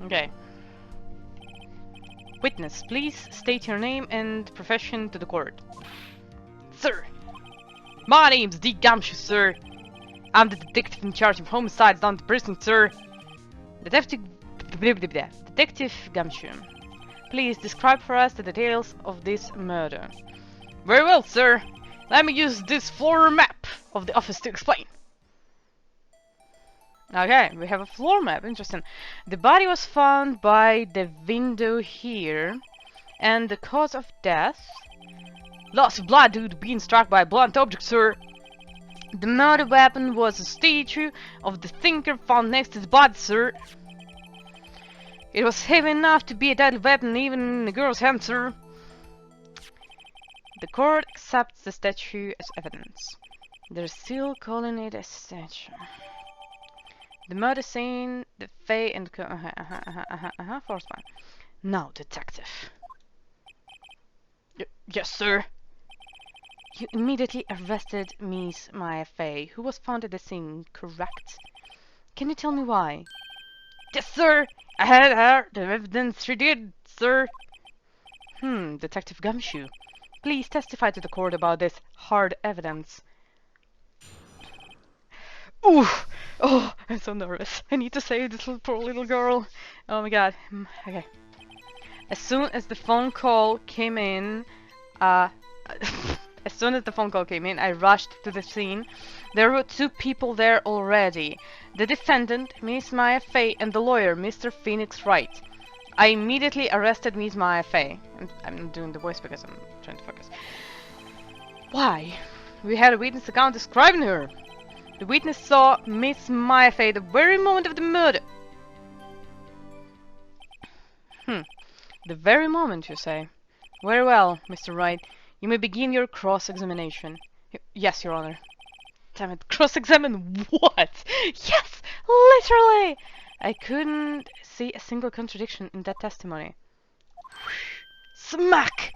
Okay. Witness, please state your name and profession to the court. Sir, my name's D. Gumshoe, sir. I'm the detective in charge of homicides down the prison, sir. Detective Gumshoe. Please describe for us the details of this murder. Very well, sir. Let me use this floor map of the office to explain. Okay, we have a floor map. Interesting. The body was found by the window here. And the cause of death? Loss of blood due to being struck by a blunt object, sir. The murder weapon was a statue of the thinker found next to the body, sir. It was heavy enough to be a deadly weapon even in a girl's hand, sir. The court accepts the statue as evidence. They're still calling it a statue. The murder scene, the Fae and force one. Now, detective. Yes, sir. You immediately arrested Miss Maya Faye, who was found at the scene, correct? Can you tell me why? Yes, sir. I had her. The evidence she did, sir. Detective Gumshoe. Please testify to the court about this hard evidence. Ooh! Oh, I'm so nervous. I need to save this poor little girl. Oh my god. Okay. As soon as the phone call came in, I rushed to the scene. There were two people there already. The defendant, Miss Maya Faye, and the lawyer, Mr. Phoenix Wright. I immediately arrested Miss Maya Faye. I'm doing the voice because I'm trying to focus. Why? We had a witness account describing her. The witness saw Miss Maya Faye the very moment of the murder. The very moment, you say? Very well, Mr. Wright. You may begin your cross-examination. Yes, Your Honor. Damn it, cross-examine what? Yes, literally! I couldn't see a single contradiction in that testimony. Smack!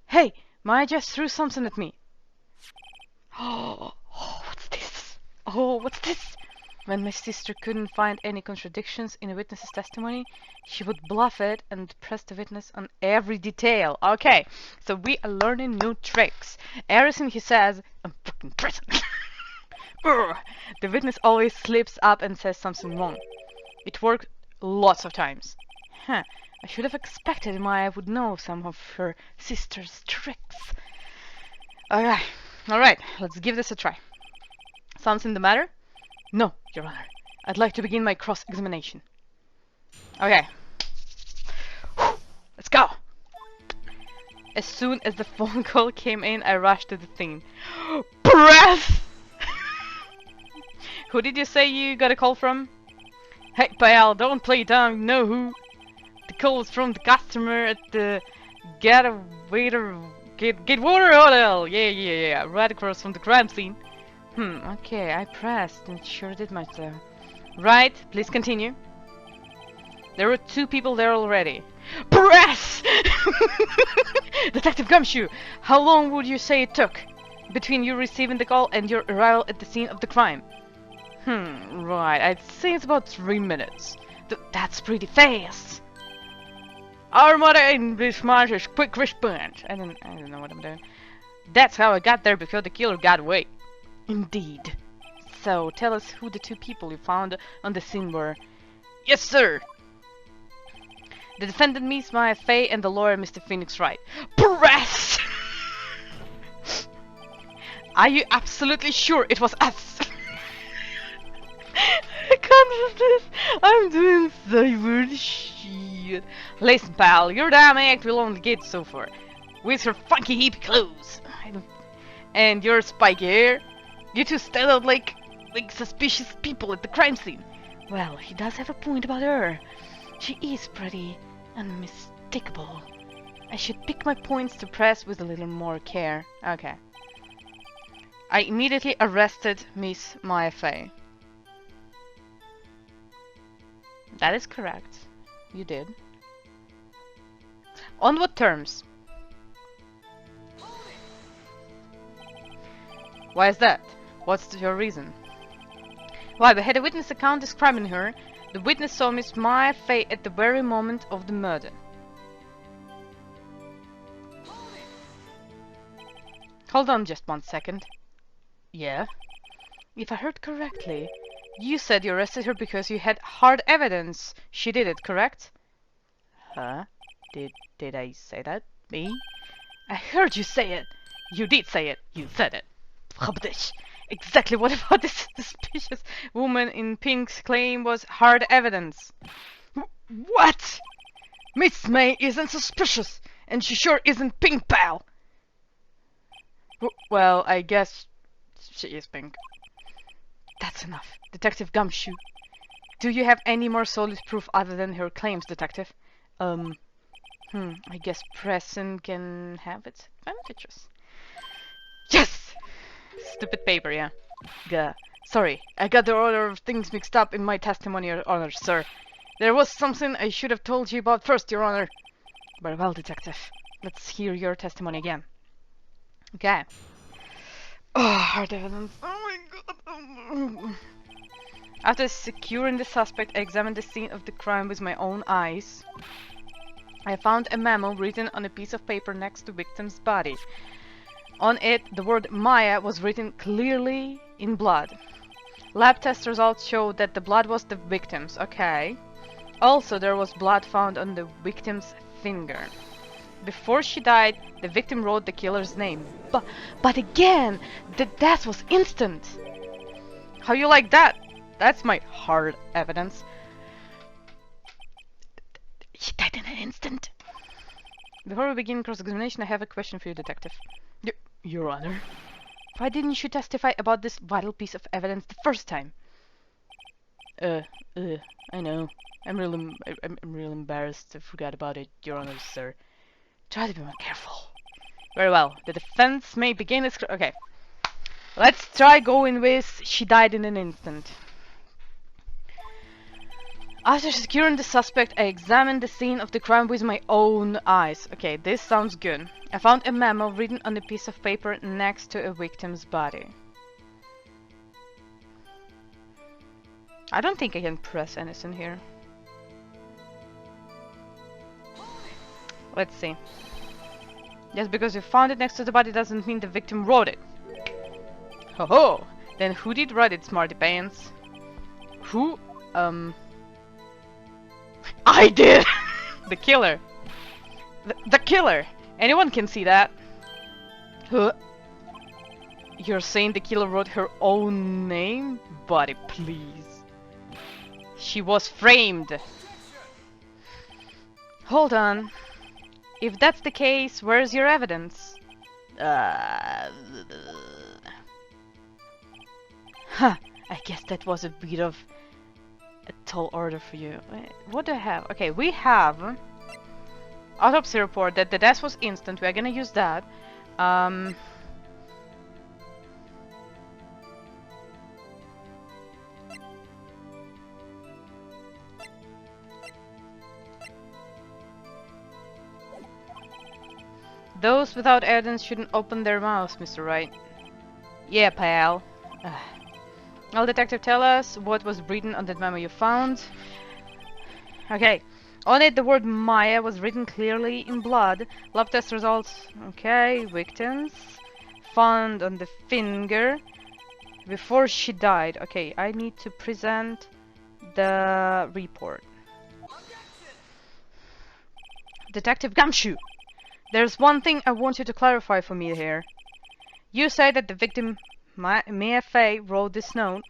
Hey, Maya just threw something at me. Oh, what's this? Oh, what's this? When my sister couldn't find any contradictions in a witness's testimony, she would bluff it and press the witness on every detail. Okay, so we are learning new tricks. Everything he says, I'm fucking present. The witness always slips up and says something wrong. It worked lots of times. I should have expected Maya would know some of her sister's tricks. Alright, let's give this a try. Something the matter? No, Your Honor. I'd like to begin my cross-examination. Okay. Let's go! As soon as the phone call came in, I rushed to the scene. Press! Who did you say you got a call from? Hey, pal, don't play dumb, you know who? The call was from the customer at the Gatewater Hotel! Yeah, right across from the crime scene. Okay, I pressed and sure did myself. Right, please continue. There were two people there already. Press! Detective Gumshoe, how long would you say it took between you receiving the call and your arrival at the scene of the crime? Right, I'd say it's about 3 minutes. That's pretty fast. Our motto in this march is quick response. I don't know what I'm doing. That's how I got there before the killer got away. Indeed. So, tell us who the two people you found on the scene were. Yes, sir! The defendant, Miss Maya Faye, and the lawyer, Mr. Phoenix Wright. Press! Are you absolutely sure it was us? I can't do this. I'm doing so weird shit. Listen, pal, your damn act will only get so far. With your funky hippie clothes. And your spiky hair. You two stand out like suspicious people at the crime scene. Well, he does have a point about her. She is pretty unmistakable. I should pick my points to press with a little more care. Okay. I immediately arrested Miss Maya Faye. That is correct. You did. On what terms? Why is that? What's your reason? Why, we had a witness account describing her. The witness saw Miss Maya Fey at the very moment of the murder. Hold on just 1 second. Yeah? If I heard correctly, you said you arrested her because you had hard evidence she did it, correct? Huh? Did I say that? Me? I heard you say it! You did say it! You said it! Exactly what about this suspicious woman in pink's claim was hard evidence? What? Miss May isn't suspicious, and she sure isn't pink, pal! Well, I guess she is pink. That's enough. Detective Gumshoe. Do you have any more solid proof other than her claims, Detective? I guess Preston can have its advantages. Yes! Stupid paper, yeah. Gah. Sorry, I got the order of things mixed up in my testimony, Your Honor, sir. There was something I should have told you about first, Your Honor. Very well, Detective. Let's hear your testimony again. Okay. Oh, hard evidence. Oh my god. After securing the suspect, I examined the scene of the crime with my own eyes. I found a memo written on a piece of paper next to the victim's body. On it, the word Maya was written clearly in blood. Lab test results showed that the blood was the victim's. Okay. Also, there was blood found on the victim's finger. Before she died, the victim wrote the killer's name. But again, the death was instant. How you like that? That's my hard evidence. She died in an instant. Before we begin cross-examination, I have a question for you, Detective. Your Honor. Why didn't you testify about this vital piece of evidence the first time? I know. I'm real embarrassed. I forgot about it, Your Honor, sir. Try to be more careful. Very well. The defense may begin its... Okay. Let's try going with she died in an instant. After securing the suspect, I examined the scene of the crime with my own eyes. Okay, this sounds good. I found a memo written on a piece of paper next to a victim's body. I don't think I can press anything here. Let's see. Just because you found it next to the body doesn't mean the victim wrote it. Ho ho! Then who did write it, smarty pants? Who? I did! The killer. The killer! Anyone can see that. Huh? You're saying the killer wrote her own name? Buddy, please. She was framed. Hold on. If that's the case, where's your evidence? Huh, I guess that was a bit of a tall order for you. What do I have? Okay, we have autopsy report that the death was instant. We are gonna use that. Those without evidence shouldn't open their mouths, Mr. Wright. Yeah, pal. Well, detective, tell us what was written on that memo you found. Okay. On it, the word Maya was written clearly in blood. Lab test results. Okay. Victims. Found on the finger. Before she died. Okay, I need to present the report. Detective Gumshoe. There's one thing I want you to clarify for me here. You say that the victim, Maya Fey, wrote this note,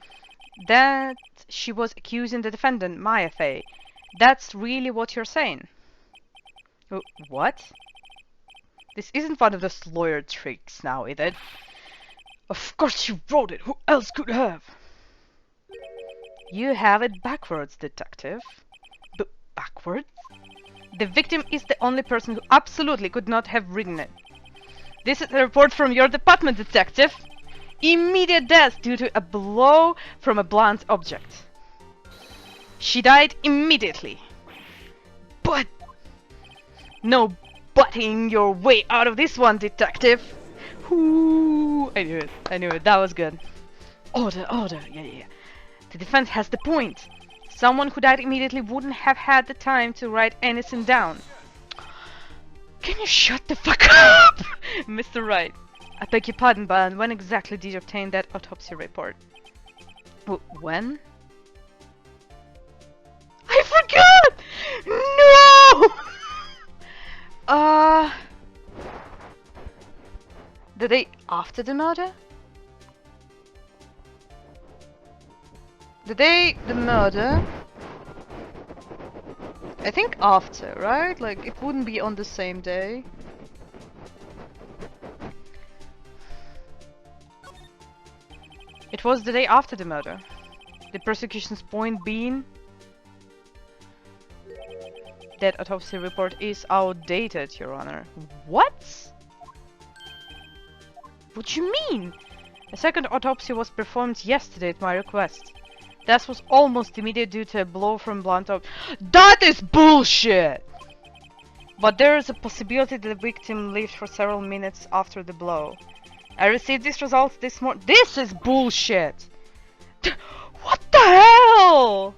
that she was accusing the defendant, Maya Fey. That's really what you're saying? What? This isn't one of those lawyer tricks now, is it? Of course she wrote it. Who else could have? You have it backwards, detective. Backwards? The victim is the only person who absolutely could not have written it. This is a report from your department, detective. Immediate death due to a blow from a blunt object. She died immediately. But... no butting your way out of this one, detective. Ooh, I knew it. I knew it. That was good. Order, order. Yeah. The defense has the point. Someone who died immediately wouldn't have had the time to write anything down. Can you shut the fuck up, Mr. Wright? I beg your pardon, but when exactly did you obtain that autopsy report? When? I forgot! No! The day after the murder? The day the murder? I think after, right? Like, it wouldn't be on the same day. It was the day after the murder. The prosecution's point being that autopsy report is outdated, Your Honor. What? What do you mean? A second autopsy was performed yesterday at my request. That was almost immediate due to a blow from blunt object. That is bullshit! But there is a possibility that the victim lived for several minutes after the blow. I received these results this morning. This is bullshit! What the hell?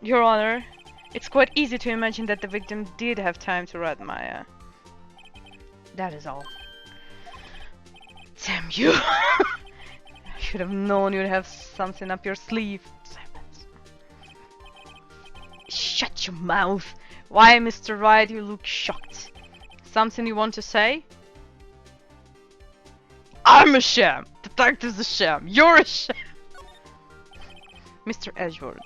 Your Honor, it's quite easy to imagine that the victim did have time to read Maya. That is all. Damn you! I should have known you'd have something up your sleeve. Damn it. Shut your mouth! Why, Mr. Wright, you look shocked? Something you want to say? I'm a sham! Detective's a sham! You're a sham! Mr. Edgeworth,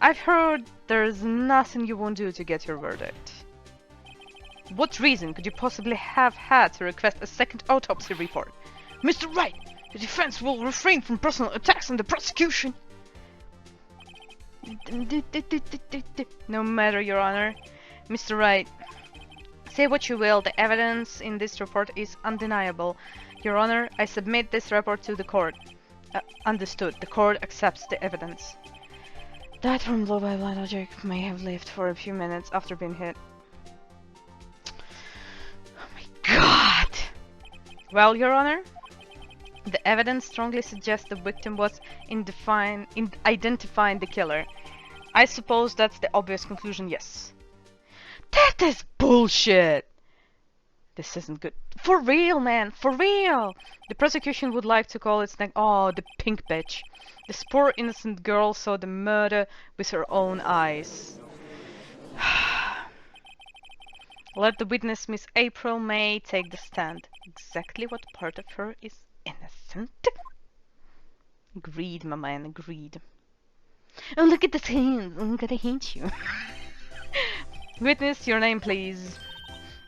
I've heard there's nothing you won't do to get your verdict. What reason could you possibly have had to request a second autopsy report? Mr. Wright, the defense will refrain from personal attacks on the prosecution. No matter, Your Honor. Mr. Wright, say what you will, the evidence in this report is undeniable. Your Honor, I submit this report to the court. Understood. The court accepts the evidence. That from blow by blunt object may have lived for a few minutes after being hit. Oh my god! Well, Your Honor, the evidence strongly suggests the victim was in identifying the killer. I suppose that's the obvious conclusion, yes. That is bullshit! This isn't good. For real, man, for real! The prosecution would like to call its neck. Oh, the pink bitch. This poor innocent girl saw the murder with her own eyes. Let the witness, Miss April May, take the stand. Exactly what part of her is innocent? Agreed, my man, agreed. Oh, look at this hand. I'm gonna hit you. Witness, your name, please.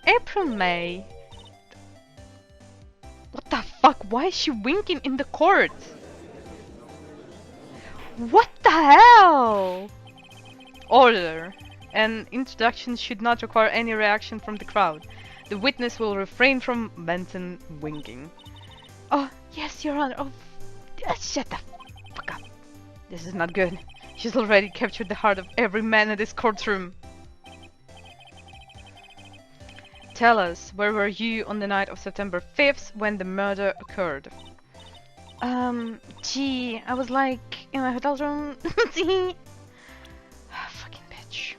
April May. What the fuck? Why is she winking in the court? What the hell? Order. An introduction should not require any reaction from the crowd. The witness will refrain from mention winking. Oh, yes, Your Honor. Oh, shut the fuck up. This is not good. She's already captured the heart of every man in this courtroom. Tell us, where were you on the night of September 5th when the murder occurred? Gee, I was like in my hotel room. Fucking bitch.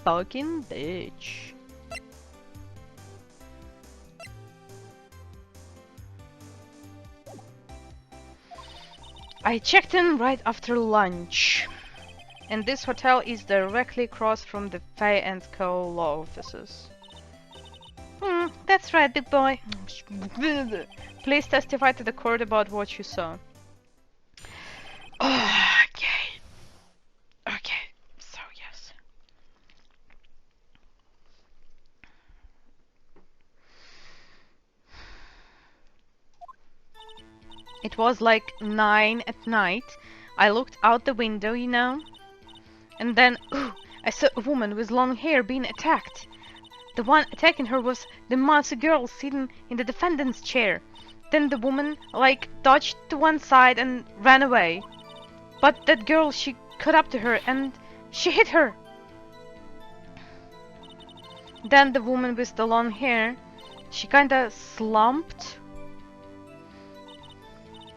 Fucking bitch. I checked in right after lunch. And this hotel is directly across from the Fay & Co. law offices. That's right, big boy. Please testify to the court about what you saw. Okay. Okay, so yes. It was like 9 at night. I looked out the window, you know. And then, I saw a woman with long hair being attacked. The one attacking her was the mousy girl sitting in the defendant's chair. Then the woman, like, dodged to one side and ran away. But that girl, she caught up to her and she hit her. Then the woman with the long hair, she kinda slumped.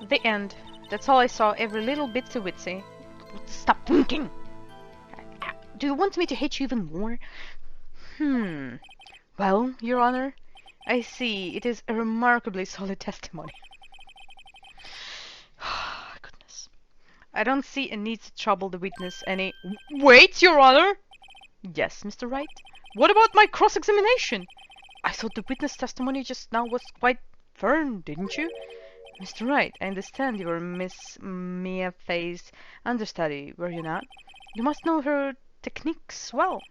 The end. That's all I saw, every little bitsy-witsy. Stop thinking! Do you want me to hate you even more? Well, Your Honor, I see it is a remarkably solid testimony. Goodness. I don't see a need to trouble the witness any... Wait, Your Honor! Yes, Mr. Wright? What about my cross-examination? I thought the witness testimony just now was quite firm, didn't you? Mr. Wright, I understand you were Miss Mia Fay's understudy, were you not? You must know her techniques well.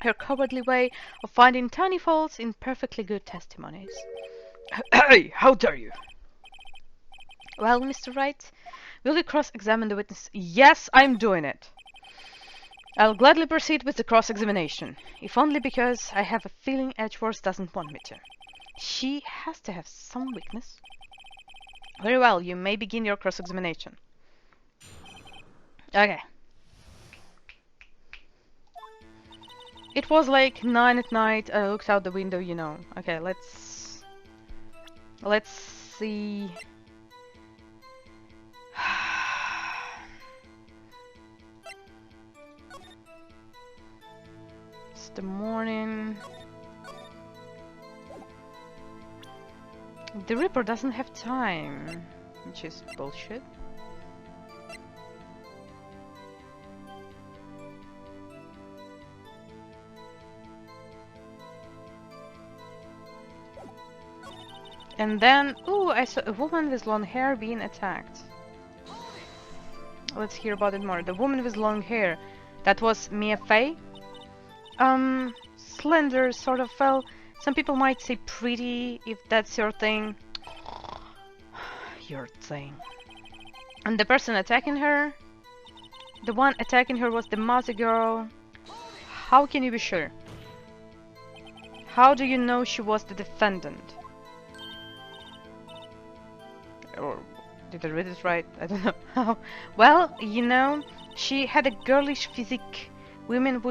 Her cowardly way of finding tiny faults in perfectly good testimonies. Hey, how dare you! Well, Mr. Wright, will you cross-examine the witness? Yes, I'm doing it. I'll gladly proceed with the cross-examination, if only because I have a feeling Edgeworth doesn't want me to. She has to have some weakness. Very well, you may begin your cross-examination. Okay. It was like 9 at night. I looked out the window, you know. Okay, let's see. It's the morning. The Ripper doesn't have time, which is bullshit. And then, ooh, I saw a woman with long hair being attacked. Let's hear about it more. The woman with long hair, that was Mia Fay? Slender, sort of, well, some people might say pretty, if that's your thing. Your thing. And the person attacking her? The one attacking her was the Mozzie girl. How can you be sure? How do you know she was the defendant? Or did I read it right? I don't know how. Well, you know, she had a girlish physique. Women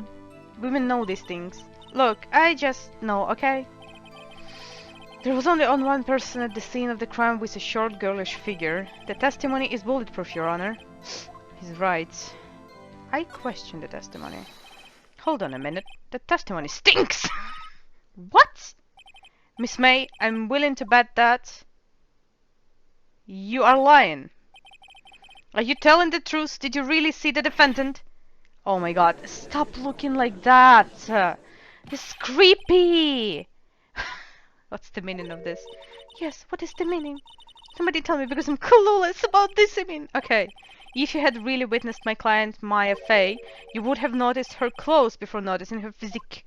know these things. Look, I just know, okay? There was only one person at the scene of the crime with a short, girlish figure. The testimony is bulletproof, Your Honor. He's right. I question the testimony. Hold on a minute. The testimony stinks! What? Miss May, I'm willing to bet that you are lying. Are you telling the truth? Did you really see the defendant? Oh my god, stop looking like that! It's creepy! What's the meaning of this? Yes, what is the meaning? Somebody tell me, because I'm clueless about this, I mean. Okay, if you had really witnessed my client Maya Fay, you would have noticed her clothes before noticing her physique.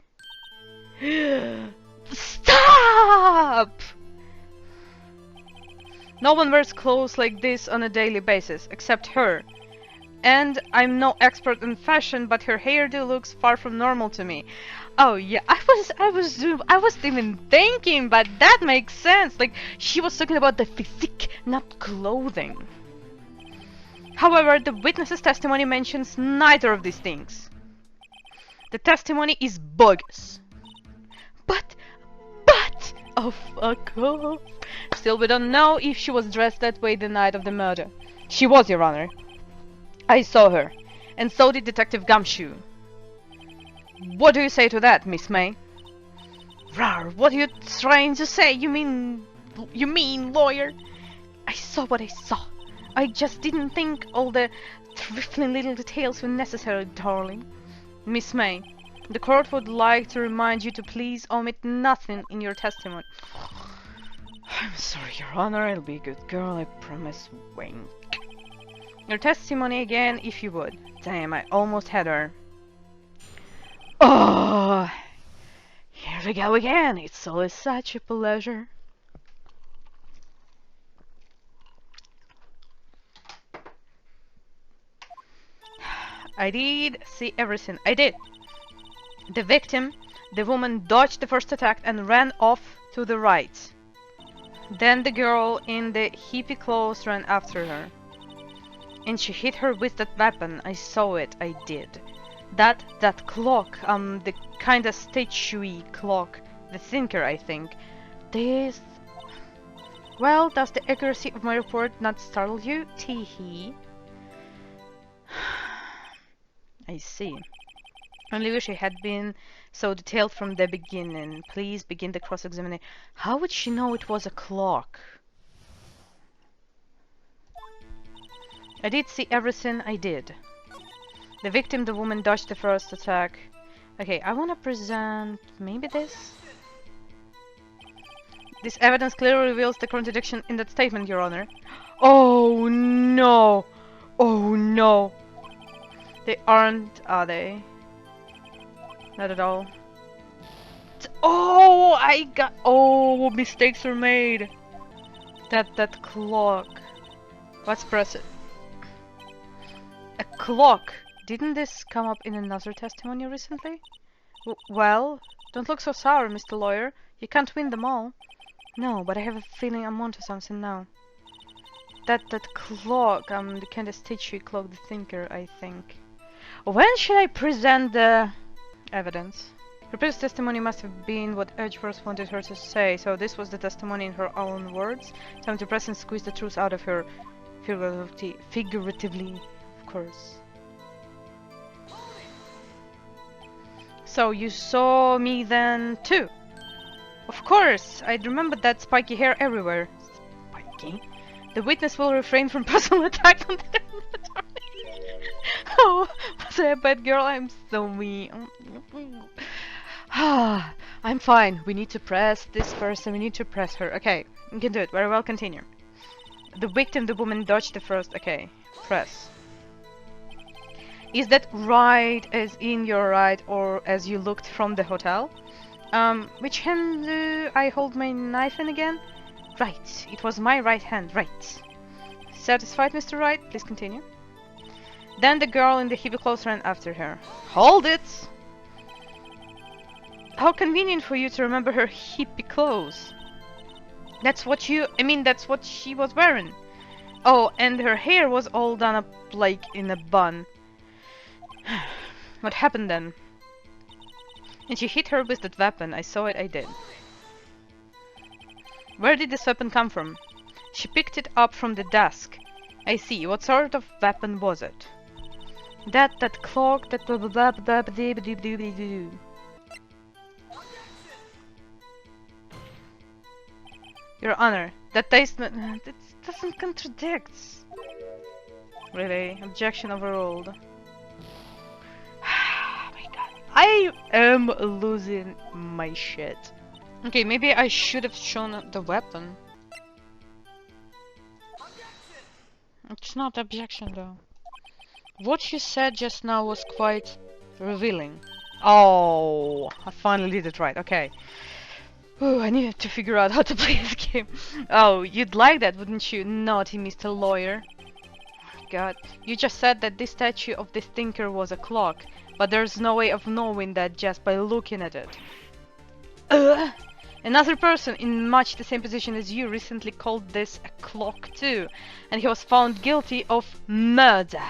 Stop! No one wears clothes like this on a daily basis, except her. And I'm no expert in fashion, but her hairdo looks far from normal to me. Oh yeah, I wasn't even thinking, but that makes sense. Like, she was talking about the physique, not clothing. However, the witness's testimony mentions neither of these things. The testimony is bogus. But, oh fuck off. Still, we don't know if she was dressed that way the night of the murder. She was, Your Honor. I saw her, and so did Detective Gumshoe. What do you say to that, Miss May? Rawr, what are you trying to say? You mean, lawyer? I saw what I saw. I just didn't think all the trifling little details were necessary, darling. Miss May, the court would like to remind you to please omit nothing in your testimony. I'm sorry, Your Honor, I'll be a good girl, I promise. Wink. Your testimony again, if you would. Damn, I almost had her. Oh, here we go again. It's always such a pleasure. I did see everything. I did. The victim, the woman, dodged the first attack and ran off to the right. Then the girl in the hippie clothes ran after her. And she hit her with that weapon. I saw it. I did. That clock, the kinda statuey clock, the thinker, I think. This... Well, does the accuracy of my report not startle you? Tee-hee. I see. Only wish it had been so detailed from the beginning. Please begin the cross-examination. How would she know it was a clock? I did see everything. I did. The victim, the woman, dodged the first attack. Okay, I want to present maybe this. This evidence clearly reveals the contradiction in that statement, Your Honor. Oh no! Oh no! They aren't, are they? Not at all. Oh, I got. Oh, mistakes were made. That clock. Let's press it. A clock. Didn't this come up in another testimony recently? Well, don't look so sour, Mr. Lawyer. You can't win them all. No, but I have a feeling I'm onto something now. That clock, the kind of statue clock, the thinker, I think. When should I present the evidence? Her previous testimony must have been what Edgeworth wanted her to say, so this was the testimony in her own words. Time to press and squeeze the truth out of her. Figuratively, of course. So you saw me then too? Of course! I remember that spiky hair everywhere. Spiky? The witness will refrain from personal attack on the dormitory. Oh, was I a bad girl? I'm so mean. I'm fine. We need to press this person. We need to press her. Okay, we can do it. Very well, continue. The victim, the woman, dodged the first. Okay, press. Is that right as in your right or as you looked from the hotel? Which hand do I hold my knife in again? Right. It was my right hand. Right. Satisfied, Mr. Wright? Please continue. Then the girl in the hippie clothes ran after her. Hold it! How convenient for you to remember her hippie clothes. That's what she was wearing. Oh, and her hair was all done up like in a bun. What happened then? And she hit her with that weapon. I saw it, I did. Where did this weapon come from? She picked it up from the desk. I see. What sort of weapon was it? That clock, that blah blah blah blah blah blah blah blah blah. Your Honor, that statement that doesn't contradict. Really? Objection overruled. Oh my god. I am losing my shit. Okay, maybe I should have shown the weapon. It's not objection though. What you said just now was quite revealing. Oh, I finally did it right. Okay. Ooh, I needed to figure out how to play this game. Oh, you'd like that, wouldn't you? Naughty Mr. Lawyer. God, you just said that this statue of this thinker was a clock, but there's no way of knowing that just by looking at it. Another person in much the same position as you recently called this a clock too, and he was found guilty of murder.